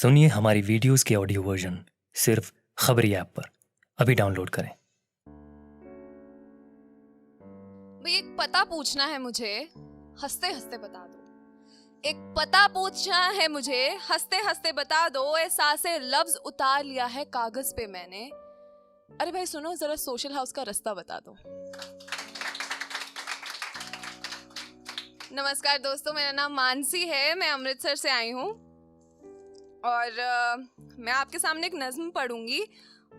सुनिए हमारी वीडियोस के ऑडियो वर्जन सिर्फ खबरी ऐप पर। अभी डाउनलोड करें। भाई एक पता पूछना है मुझे, हंसते हंसते बता दो। एक पता पूछना है मुझे, हंसते हंसते बता दो। एहसासे लफ्ज उतार लिया है कागज पे मैंने। अरे भाई सुनो जरा, सोशल हाउस का रास्ता बता दो। नमस्कार दोस्तों, मेरा नाम मानसी है, मैं अमृतसर से आई हूँ और मैं आपके सामने एक नज्म पढ़ूंगी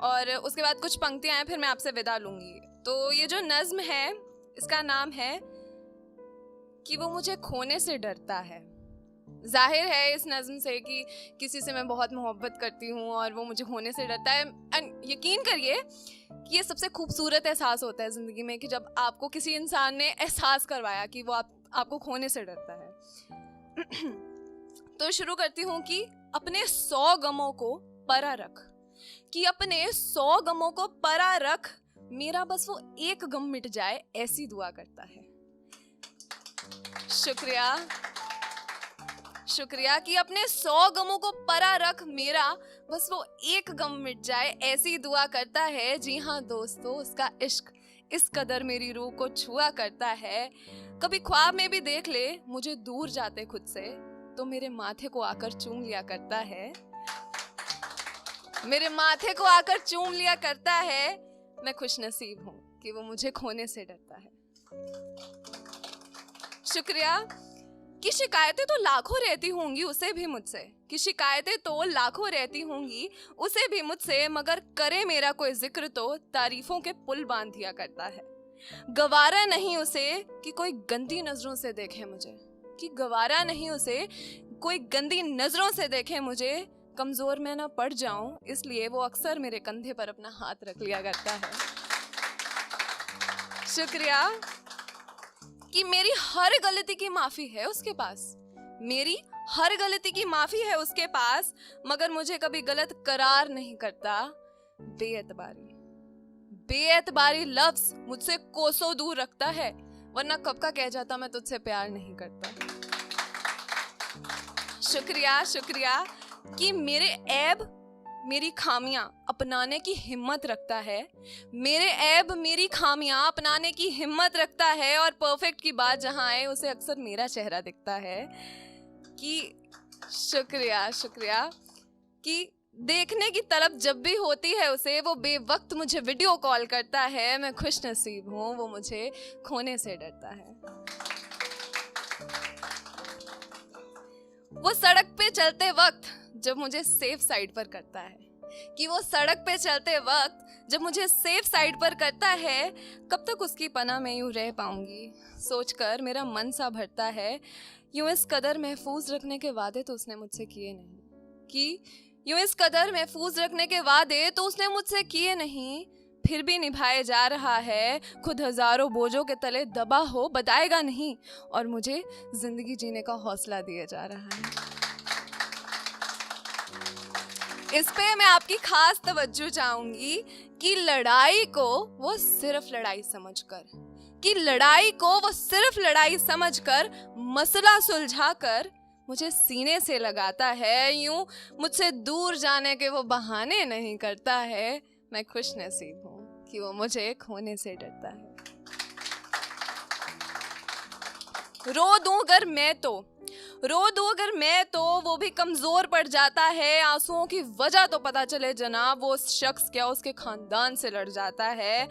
और उसके बाद कुछ पंक्तियां हैं, फिर मैं आपसे विदा लूंगी। तो ये जो नज्म है इसका नाम है कि वो मुझे खोने से डरता है। जाहिर है इस नज्म से कि किसी से मैं बहुत मोहब्बत करती हूँ और वो मुझे खोने से डरता है। यकीन करिए कि ये सबसे खूबसूरत एहसास होता है ज़िंदगी में कि जब आपको किसी इंसान ने एहसास करवाया कि वो आपको खोने से डरता है। तो शुरू करती हूँ कि अपने 100 गमों को परा रख, कि अपने 100 गमों को परा रख, मेरा बस वो एक गम मिट जाए ऐसी दुआ करता है। शुक्रिया शुक्रिया कि अपने 100 गमों को परा रख, मेरा बस वो एक गम मिट जाए ऐसी दुआ करता है। जी हाँ दोस्तों, उसका इश्क इस कदर मेरी रूह को छुआ करता है। कभी ख्वाब में भी देख ले मुझे दूर जाते खुद से, तो मेरे माथे को आकर चूम लिया करता है। मेरे माथे को आकर चूम लिया करता है। मैं खुशनसीब हूँ कि वो मुझे खोने से डरता है। शुक्रिया कि शिकायतें तो लाखों रहती होंगी उसे भी मुझसे, कि शिकायतें तो लाखों रहती होंगी उसे भी मुझसे, मगर करे मेरा कोई जिक्र तो तारीफों के पुल बांध दिया करता है। गवारा नहीं उसे कि कोई गंदी नजरों से देखे मुझे, कि गवारा नहीं उसे कोई गंदी नजरों से देखे मुझे। कमजोर मैं ना पड़ जाऊं इसलिए वो अक्सर मेरे कंधे पर अपना हाथ रख लिया करता है। शुक्रिया कि मेरी हर गलती की माफी है उसके पास, मेरी हर गलती की माफी है उसके पास, मगर मुझे कभी गलत करार नहीं करता। बेएतबारी लफ्ज मुझसे कोसों दूर रखता है, वरना कब का कह जाता मैं तुझसे प्यार नहीं करता। शुक्रिया कि मेरे ऐब मेरी खामियां अपनाने की हिम्मत रखता है, मेरे ऐब मेरी खामियां अपनाने की हिम्मत रखता है। और परफेक्ट की बात जहां आए उसे अक्सर मेरा चेहरा दिखता है। कि शुक्रिया कि देखने की तलब जब भी होती है उसे, वो बेवक्त मुझे वीडियो कॉल करता है। मैं खुश नसीब हूँ, वो मुझे खोने से डरता है। वो सड़क पे चलते वक्त जब मुझे सेफ साइड पर करता है, कि वो सड़क पे चलते वक्त जब मुझे सेफ साइड पर करता है, कब तक उसकी पनाह में यूं रह पाऊंगी सोचकर मेरा मन सा भरता है। यूं इस कदर महफूज रखने के वादे तो उसने मुझसे किए नहीं, कि यूं इस कदर महफूज रखने के वादे तो उसने मुझसे किए नहीं, फिर भी निभाए जा रहा है। खुद हजारों बोझों के तले दबा हो बताएगा नहीं, और मुझे जिंदगी जीने का हौसला दिया जा रहा है। इस पे मैं आपकी खास तवज्जो चाहूंगी कि लड़ाई को वो सिर्फ लड़ाई समझकर, कि लड़ाई को वो सिर्फ लड़ाई समझकर, मसला सुलझाकर मुझे सीने से लगाता है। यूं मुझसे दूर जाने के वो बहाने नहीं करता है। मैं खुश नसीब हूँ कि वो मुझे खोने से डरता है। रो दूं अगर मैं तो वो भी कमजोर पड़ जाता है। आंसुओं की वजह तो पता चले जनाब, वो उस शख्स क्या उसके खानदान से लड़ जाता है।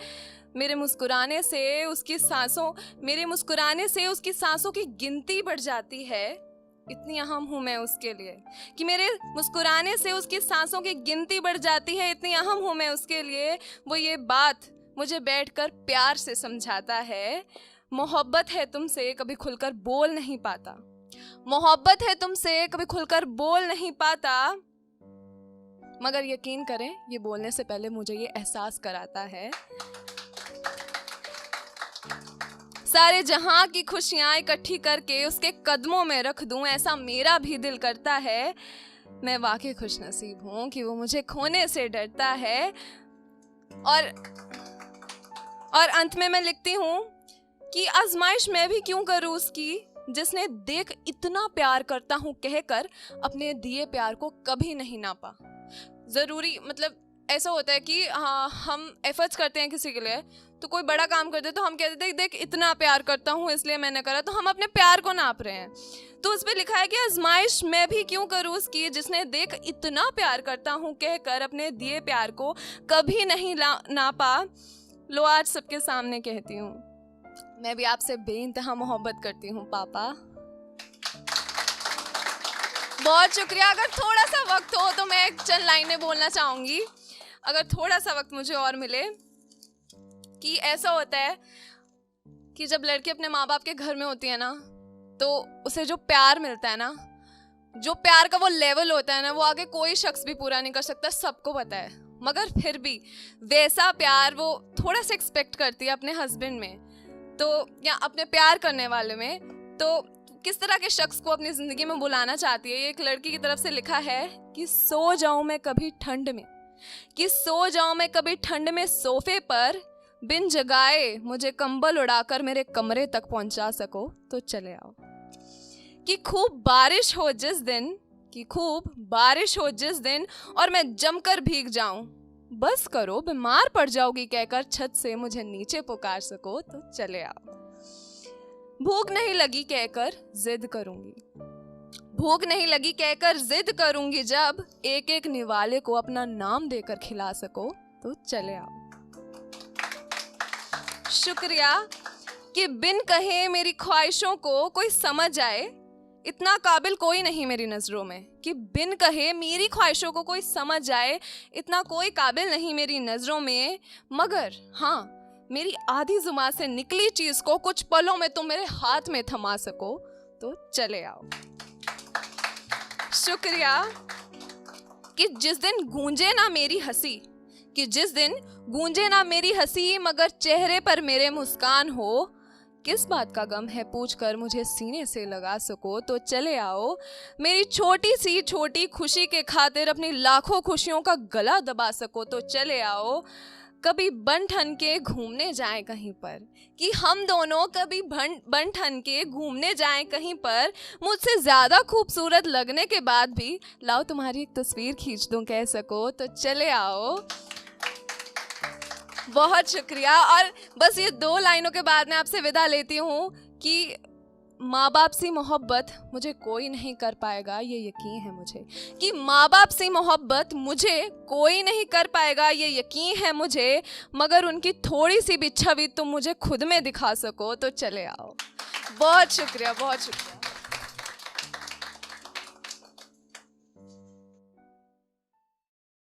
मेरे मुस्कुराने से उसकी सांसों की गिनती बढ़ जाती है। इतनी अहम हूं मैं उसके लिए कि मेरे मुस्कुराने से उसकी सांसों की गिनती बढ़ जाती है। इतनी अहम हूं मैं उसके लिए, वो ये बात मुझे बैठकर प्यार से समझाता है। मोहब्बत है तुमसे कभी खुलकर बोल नहीं पाता, मोहब्बत है तुमसे कभी खुलकर बोल नहीं पाता, मगर यकीन करें ये बोलने से पहले मुझे ये एहसास कराता है। सारे जहां की खुशियां इकट्ठी करके उसके कदमों में रख दूं, ऐसा मेरा भी दिल करता है। मैं वाकई खुश नसीब हूं कि वो मुझे खोने से डरता है। और अंत में मैं लिखती हूं कि आजमाइश मैं भी क्यों करूं उसकी, जिसने देख इतना प्यार करता हूँ कहकर अपने दिए प्यार को कभी नहीं नापा। ज़रूरी मतलब ऐसा होता है कि हाँ हम एफर्ट्स करते हैं किसी के लिए, तो कोई बड़ा काम करते तो हम कहते थे देख इतना प्यार करता हूँ इसलिए मैंने करा, तो हम अपने प्यार को नाप रहे हैं। तो उस पर लिखा है कि आजमाइश मैं भी क्यों करूँ उसकी, जिसने देख इतना प्यार करता हूँ कहकर अपने दिए प्यार को कभी नहीं नापा। लो आज सबके सामने कहती हूँ, मैं भी आपसे बेइंतहा मोहब्बत करती हूँ पापा। बहुत शुक्रिया। अगर थोड़ा सा वक्त हो तो मैं चंद लाइनें बोलना चाहूँगी, अगर थोड़ा सा वक्त मुझे और मिले। कि ऐसा होता है कि जब लड़की अपने माँ बाप के घर में होती है ना, तो उसे जो प्यार मिलता है ना, जो प्यार का वो लेवल होता है ना, वो आगे कोई शख्स भी पूरा नहीं कर सकता, सबको पता है। मगर फिर भी वैसा प्यार वो थोड़ा सा एक्सपेक्ट करती है अपने हस्बैंड में, तो या अपने प्यार करने वाले में। तो किस तरह के शख्स को अपनी ज़िंदगी में बुलाना चाहती है, ये एक लड़की की तरफ से लिखा है कि सो जाऊं मैं कभी ठंड में, कि सो जाऊं मैं कभी ठंड में सोफे पर, बिन जगाए मुझे कंबल उड़ाकर मेरे कमरे तक पहुंचा सको तो चले आओ। कि खूब बारिश हो जिस दिन, कि खूब बारिश हो जिस दिन और मैं जमकर भीग जाऊं, बस करो बीमार पड़ जाओगी कहकर छत से मुझे नीचे पुकार सको तो चले आओ। भूख नहीं लगी कहकर जिद करूंगी, भूख नहीं लगी कहकर जिद करूंगी, जब एक एक निवाले को अपना नाम देकर खिला सको तो चले आओ। शुक्रिया। कि बिन कहे मेरी ख्वाहिशों को कोई समझ आए, इतना काबिल कोई नहीं मेरी नज़रों में। कि बिन कहे मेरी ख्वाहिशों को कोई समझ आए, इतना कोई काबिल नहीं मेरी नज़रों में, मगर हाँ मेरी आधी जुबान से निकली चीज़ को कुछ पलों में तुम मेरे हाथ में थमा सको तो चले आओ। शुक्रिया। कि जिस दिन गूंजे ना मेरी हंसी, कि जिस दिन गूंजे ना मेरी हंसी मगर चेहरे पर मेरे मुस्कान हो, किस बात का गम है पूछ कर मुझे सीने से लगा सको तो चले आओ। मेरी छोटी सी छोटी खुशी के खातिर अपनी लाखों खुशियों का गला दबा सको तो चले आओ। कभी बन ठन के घूमने जाएं कहीं पर, कि हम दोनों कभी बन ठन के घूमने जाएं कहीं पर, मुझसे ज़्यादा खूबसूरत लगने के बाद भी लाओ तुम्हारी एक तस्वीर खींच दूं कह सको तो चले आओ। बहुत शुक्रिया। और बस ये 2 लाइनों के बाद मैं आपसे विदा लेती हूँ कि माँ बाप सी मोहब्बत मुझे कोई नहीं कर पाएगा ये यकीन है मुझे, कि माँ बाप सी मोहब्बत मुझे कोई नहीं कर पाएगा ये यकीन है मुझे, मगर उनकी थोड़ी सी भी छवि तुम मुझे खुद में दिखा सको तो चले आओ। बहुत शुक्रिया, बहुत शुक्रिया।